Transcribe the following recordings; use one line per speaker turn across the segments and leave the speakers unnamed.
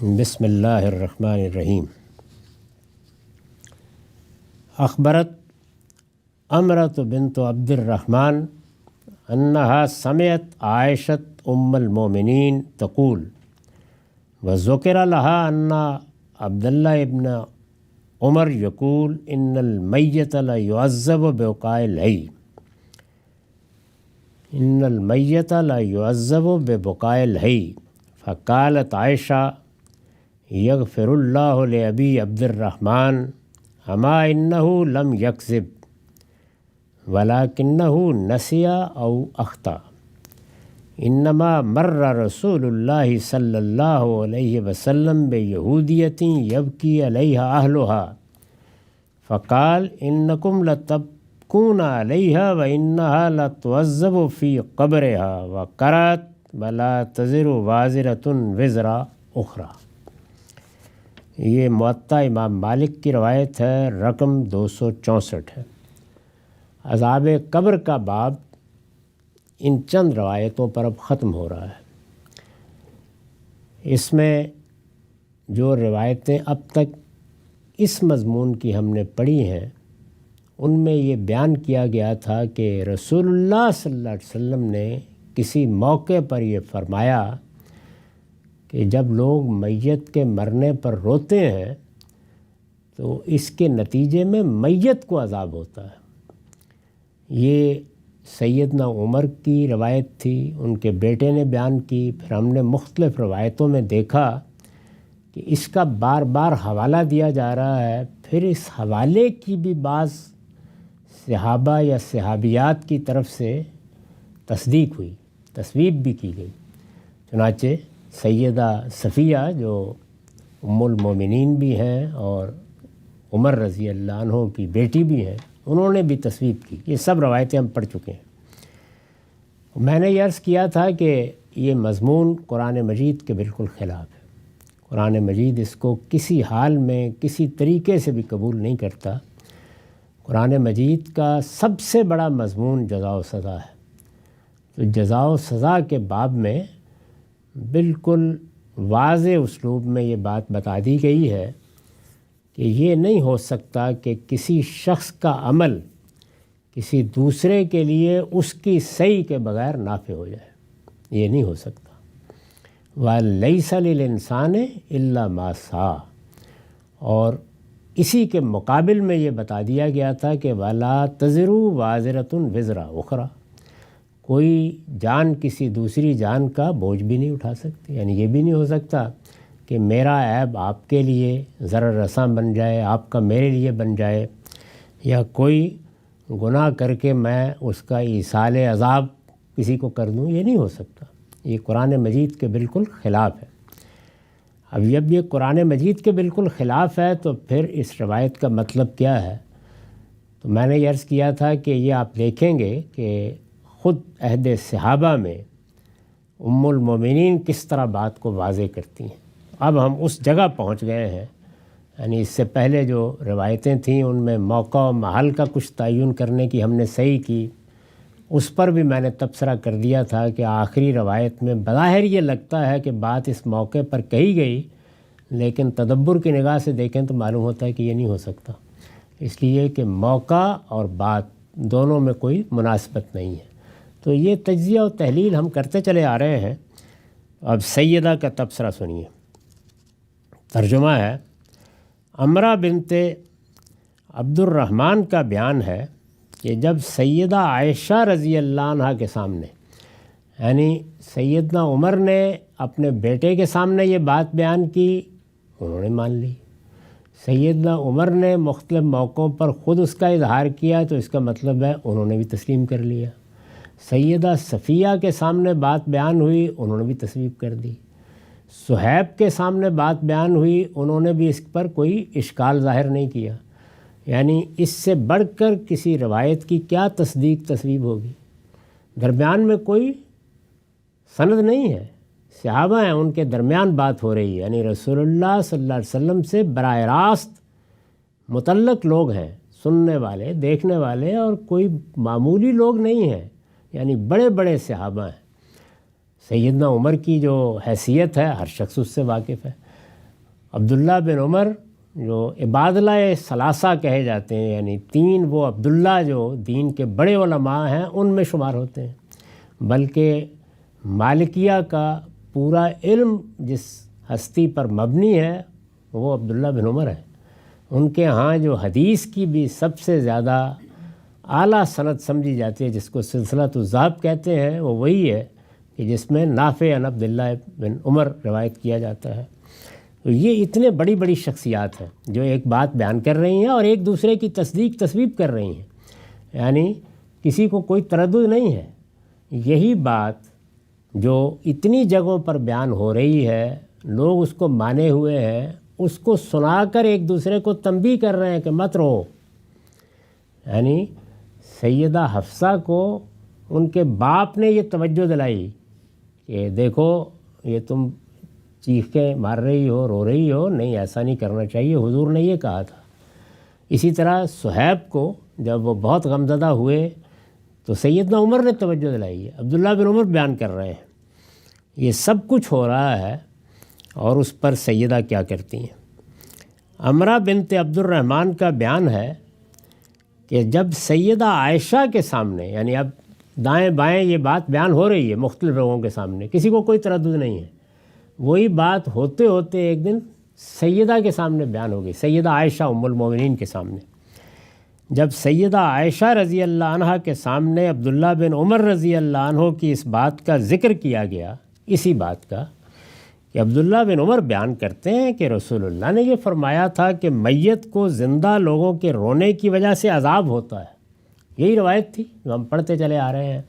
بسم اللہ الرحمن الرحیم۔ اخبرت امرۃ بنت عبد الرحمن انہا سمعت عائشۃ ام المؤمنین تقول وذکر لها ان عبداللہ ابن عمر یقول ان المیت لیعذب ببقاء الحی ببقاء الحی فقالت عائشہ یغفر اللہ لأبی عبد الرحمن اما انہ لم یکذب ولکنہ نسی او اخطا انما مر رسول اللہ صلی اللہ علیہ وسلم بیہودیۃ یبکی علیہا اہلہا فقال انکم لتبکون علیہا وانہا لتعذب فی قبرہا وقرأت ولا تزر وازرۃ وزر اخری۔ یہ موطا امام مالک کی روایت ہے، رقم 264 ہے۔ عذاب قبر کا باب ان چند روایتوں پر اب ختم ہو رہا ہے۔ اس میں جو روایتیں اب تک اس مضمون کی ہم نے پڑھی ہیں ان میں یہ بیان کیا گیا تھا کہ رسول اللہ صلی اللہ علیہ وسلم نے کسی موقع پر یہ فرمایا کہ جب لوگ میت کے مرنے پر روتے ہیں تو اس کے نتیجے میں میت کو عذاب ہوتا ہے۔ یہ سیدنا عمر کی روایت تھی، ان کے بیٹے نے بیان کی، پھر ہم نے مختلف روایتوں میں دیکھا کہ اس کا بار بار حوالہ دیا جا رہا ہے، پھر اس حوالے کی بھی بعض صحابہ یا صحابیات کی طرف سے تصدیق ہوئی، تصویب بھی کی گئی۔ چنانچہ سیدہ صفیہ جو ام المومنین بھی ہیں اور عمر رضی اللہ عنہ کی بیٹی بھی ہیں، انہوں نے بھی تصویب کی۔ یہ سب روایتیں ہم پڑھ چکے ہیں۔ میں نے یہ عرض کیا تھا کہ یہ مضمون قرآن مجید کے بالکل خلاف ہے۔ قرآن مجید اس کو کسی حال میں کسی طریقے سے بھی قبول نہیں کرتا۔ قرآن مجید کا سب سے بڑا مضمون جزا و سزا ہے، تو جزا و سزا کے باب میں بالکل واضح اسلوب میں یہ بات بتا دی گئی ہے کہ یہ نہیں ہو سکتا کہ کسی شخص کا عمل کسی دوسرے کے لیے اس کی صحیح کے بغیر نافع ہو جائے، یہ نہیں ہو سکتا۔ وَلَيْسَ لِلْإِنسَانِ إِلَّا مَا سَعَى، اور اسی کے مقابل میں یہ بتا دیا گیا تھا کہ وَلَا تَزِرُ وَازِرَةٌ وِزْرَ أُخْرَى، کوئی جان کسی دوسری جان کا بوجھ بھی نہیں اٹھا سکتی۔ یعنی یہ بھی نہیں ہو سکتا کہ میرا عیب آپ کے لیے ضرر رساں بن جائے، آپ کا میرے لیے بن جائے، یا کوئی گناہ کر کے میں اس کا ایصال عذاب کسی کو کر دوں، یہ نہیں ہو سکتا۔ یہ قرآن مجید کے بالکل خلاف ہے۔ اب جب یہ قرآن مجید کے بالکل خلاف ہے تو پھر اس روایت کا مطلب کیا ہے؟ تو میں نے یہ عرض کیا تھا کہ یہ آپ دیکھیں گے کہ خود عہد صحابہ میں ام المومنین کس طرح بات کو واضح کرتی ہیں۔ اب ہم اس جگہ پہنچ گئے ہیں، یعنی اس سے پہلے جو روایتیں تھیں ان میں موقع و محل کا کچھ تعین کرنے کی ہم نے صحیح کی، اس پر بھی میں نے تبصرہ کر دیا تھا کہ آخری روایت میں بظاہر یہ لگتا ہے کہ بات اس موقع پر کہی گئی، لیکن تدبر کی نگاہ سے دیکھیں تو معلوم ہوتا ہے کہ یہ نہیں ہو سکتا، اس لیے کہ موقع اور بات دونوں میں کوئی مناسبت نہیں ہے۔ تو یہ تجزیہ و تحلیل ہم کرتے چلے آ رہے ہیں۔ اب سیدہ کا تبصرہ سنیے۔ ترجمہ ہے، امرہ بنت عبد الرحمن کا بیان ہے کہ جب سیدہ عائشہ رضی اللہ عنہ کے سامنے، یعنی سیدنا عمر نے اپنے بیٹے کے سامنے یہ بات بیان کی، انہوں نے مان لی۔ سیدنا عمر نے مختلف موقعوں پر خود اس کا اظہار کیا تو اس کا مطلب ہے انہوں نے بھی تسلیم کر لیا۔ سیدہ صفیہ کے سامنے بات بیان ہوئی، انہوں نے بھی تصویب کر دی۔ صہیب کے سامنے بات بیان ہوئی، انہوں نے بھی اس پر کوئی اشکال ظاہر نہیں کیا۔ یعنی اس سے بڑھ کر کسی روایت کی کیا تصدیق تصویب ہوگی؟ درمیان میں کوئی سند نہیں ہے، صحابہ ہیں، ان کے درمیان بات ہو رہی ہے، یعنی رسول اللہ صلی اللہ علیہ وسلم سے براہ راست متعلق لوگ ہیں، سننے والے، دیکھنے والے، اور کوئی معمولی لوگ نہیں ہیں، یعنی بڑے بڑے صحابہ ہیں۔ سیدنا عمر کی جو حیثیت ہے ہر شخص اس سے واقف ہے، عبداللہ بن عمر جو عبادلہ ثلاثہ کہے جاتے ہیں، یعنی تین وہ عبداللہ جو دین کے بڑے علماء ہیں ان میں شمار ہوتے ہیں، بلکہ مالکیہ کا پورا علم جس ہستی پر مبنی ہے وہ عبداللہ بن عمر ہے۔ ان کے ہاں جو حدیث کی بھی سب سے زیادہ اعلیٰ سند سمجھی جاتی ہے، جس کو سلسلۃ الذہب کہتے ہیں، وہ وہی ہے کہ جس میں نافع عن عبداللہ بن عمر روایت کیا جاتا ہے۔ تو یہ اتنے بڑی بڑی شخصیات ہیں جو ایک بات بیان کر رہی ہیں اور ایک دوسرے کی تصدیق تصویب کر رہی ہیں، یعنی کسی کو کوئی تردد نہیں ہے۔ یہی بات جو اتنی جگہوں پر بیان ہو رہی ہے، لوگ اس کو مانے ہوئے ہیں، اس کو سنا کر ایک دوسرے کو تنبیہ کر رہے ہیں کہ مت رو۔ یعنی سیدہ حفصہ کو ان کے باپ نے یہ توجہ دلائی کہ دیکھو یہ تم چیخیں مار رہی ہو، رو رہی ہو، نہیں ایسا نہیں کرنا چاہیے، حضور نے یہ کہا تھا۔ اسی طرح صہیب کو جب وہ بہت غمزدہ ہوئے تو سیدنا عمر نے توجہ دلائی ہے، عبداللہ بن عمر بیان کر رہے ہیں۔ یہ سب کچھ ہو رہا ہے اور اس پر سیدہ کیا کرتی ہیں۔ امرہ بنت عبد الرحمن کا بیان ہے کہ جب سیدہ عائشہ کے سامنے، یعنی اب دائیں بائیں یہ بات بیان ہو رہی ہے مختلف لوگوں کے سامنے، کسی کو کوئی تردد نہیں ہے، وہی بات ہوتے ہوتے ایک دن سیدہ کے سامنے بیان ہو گئی، سیدہ عائشہ ام المومنین کے سامنے۔ جب سیدہ عائشہ رضی اللہ عنہ کے سامنے عبداللہ بن عمر رضی اللہ عنہ کی اس بات کا ذکر کیا گیا، اسی بات کا کہ عبداللہ بن عمر بیان کرتے ہیں کہ رسول اللہ نے یہ فرمایا تھا کہ میت کو زندہ لوگوں کے رونے کی وجہ سے عذاب ہوتا ہے، یہی روایت تھی جو ہم پڑھتے چلے آ رہے ہیں۔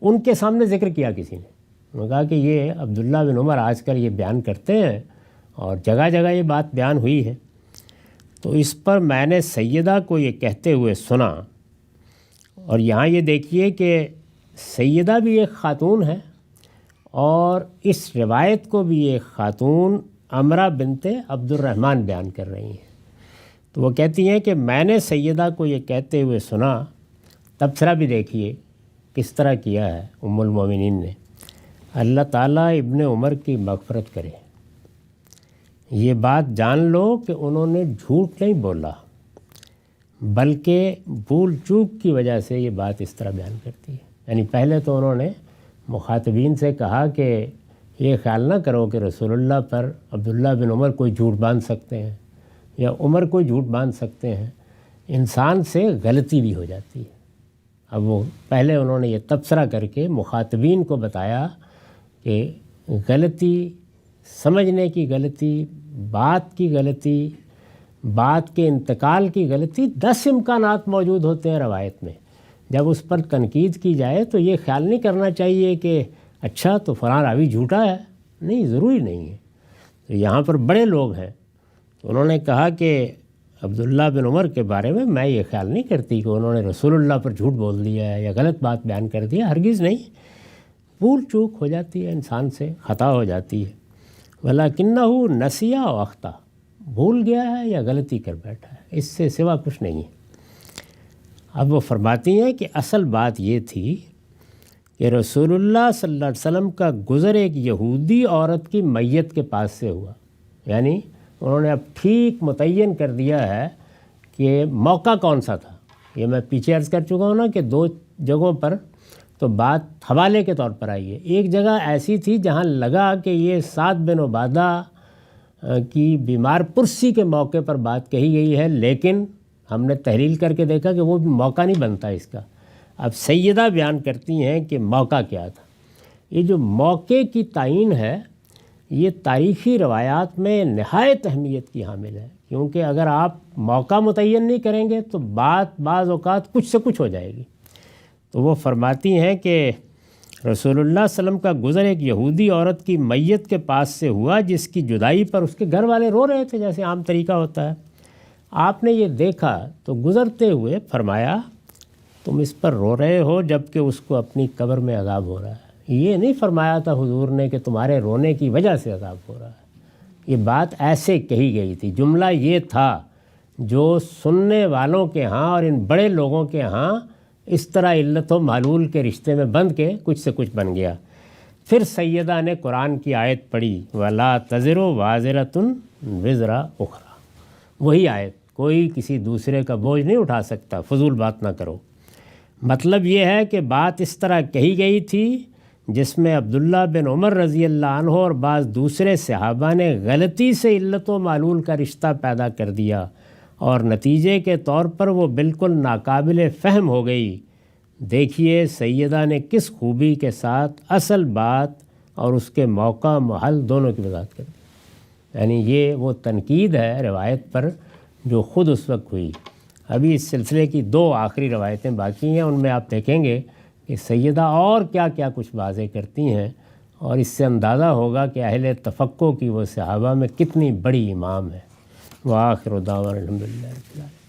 ان کے سامنے ذکر کیا کسی نے، انہوں نے کہا کہ یہ عبداللہ بن عمر آج کل یہ بیان کرتے ہیں اور جگہ جگہ یہ بات بیان ہوئی ہے۔ تو اس پر میں نے سیدہ کو یہ کہتے ہوئے سنا، اور یہاں یہ دیکھیے کہ سیدہ بھی ایک خاتون ہے اور اس روایت کو بھی ایک خاتون امرہ بنت عبد الرحمن بیان کر رہی ہیں۔ تو وہ کہتی ہیں کہ میں نے سیدہ کو یہ کہتے ہوئے سنا، تبصرہ بھی دیکھیے کس طرح کیا ہے ام المومنین نے۔ اللہ تعالیٰ ابن عمر کی مغفرت کرے، یہ بات جان لو کہ انہوں نے جھوٹ نہیں بولا، بلکہ بھول چوک کی وجہ سے یہ بات اس طرح بیان کرتی ہے۔ یعنی پہلے تو انہوں نے مخاطبین سے کہا کہ یہ خیال نہ کرو کہ رسول اللہ پر عبداللہ بن عمر کوئی جھوٹ باندھ سکتے ہیں یا عمر کوئی جھوٹ باندھ سکتے ہیں، انسان سے غلطی بھی ہو جاتی ہے۔ اب وہ پہلے انہوں نے یہ تبصرہ کر کے مخاطبین کو بتایا کہ غلطی، سمجھنے کی غلطی، بات کی غلطی، بات کے انتقال کی غلطی، 10 امکانات موجود ہوتے ہیں روایت میں۔ جب اس پر تنقید کی جائے تو یہ خیال نہیں کرنا چاہیے کہ اچھا تو فلاں راوی جھوٹا ہے، نہیں، ضروری نہیں ہے۔ تو یہاں پر بڑے لوگ ہیں، تو انہوں نے کہا کہ عبداللہ بن عمر کے بارے میں یہ خیال نہیں کرتی کہ انہوں نے رسول اللہ پر جھوٹ بول دیا ہے یا غلط بات بیان کر دیا، ہرگز نہیں، بھول چوک ہو جاتی ہے، انسان سے خطا ہو جاتی ہے۔ وَلَكِنَّهُ نَسِيَ وَأَخْطَأَ، بھول گیا ہے یا غلطی کر بیٹھا ہے، اس سے سوا کچھ نہیں ہے۔ اب وہ فرماتی ہیں کہ اصل بات یہ تھی کہ رسول اللہ صلی اللہ علیہ وسلم کا گزر ایک یہودی عورت کی میت کے پاس سے ہوا، یعنی انہوں نے اب ٹھیک متعین کر دیا ہے کہ موقع کون سا تھا۔ یہ میں پیچھے عرض کر چکا ہوں نا کہ 2 جگہوں پر تو بات حوالے کے طور پر آئی ہے۔ ایک جگہ ایسی تھی جہاں لگا کہ یہ سعد بن عبادہ کی بیمار پرسی کے موقع پر بات کہی گئی ہے، لیکن ہم نے تحلیل کر کے دیکھا کہ وہ بھی موقع نہیں بنتا اس کا۔ اب سیدہ بیان کرتی ہیں کہ موقع کیا تھا۔ یہ جو موقع کی تعین ہے یہ تاریخی روایات میں نہایت اہمیت کی حامل ہے، کیونکہ اگر آپ موقع متعین نہیں کریں گے تو بات بعض اوقات کچھ سے کچھ ہو جائے گی۔ تو وہ فرماتی ہیں کہ رسول اللہ صلی اللہ علیہ وسلم کا گزر ایک یہودی عورت کی میت کے پاس سے ہوا جس کی جدائی پر اس کے گھر والے رو رہے تھے، جیسے عام طریقہ ہوتا ہے۔ آپ نے یہ دیکھا تو گزرتے ہوئے فرمایا تم اس پر رو رہے ہو جبکہ اس کو اپنی قبر میں عذاب ہو رہا ہے۔ یہ نہیں فرمایا تھا حضور نے کہ تمہارے رونے کی وجہ سے عذاب ہو رہا ہے، یہ بات ایسے کہی گئی تھی۔ جملہ یہ تھا جو سننے والوں کے ہاں اور ان بڑے لوگوں کے ہاں اس طرح علت و معلول کے رشتے میں بندھ کے کچھ سے کچھ بن گیا۔ پھر سیدہ نے قرآن کی آیت پڑھی وَلَا تَزِرُ وَازِرَةٌ وِزْرَ أُخْرَى، وہی آیت، کوئی کسی دوسرے کا بوجھ نہیں اٹھا سکتا، فضول بات نہ کرو۔ مطلب یہ ہے کہ بات اس طرح کہی گئی تھی جس میں عبداللہ بن عمر رضی اللہ عنہ اور بعض دوسرے صحابہ نے غلطی سے علت و معلول کا رشتہ پیدا کر دیا اور نتیجے کے طور پر وہ بالکل ناقابل فہم ہو گئی۔ دیکھیے سیدہ نے کس خوبی کے ساتھ اصل بات اور اس کے موقع محل دونوں کی وضاحت کر دی، یعنی یہ وہ تنقید ہے روایت پر جو خود اس وقت ہوئی۔ ابھی اس سلسلے کی 2 آخری روایتیں باقی ہیں، ان میں آپ دیکھیں گے کہ سیدہ اور کیا کیا کچھ واضح کرتی ہیں، اور اس سے اندازہ ہوگا کہ اہل تفقہ کی وہ صحابہ میں کتنی بڑی امام ہے۔ وآخر دعوانا الحمدللہ رب العالمین۔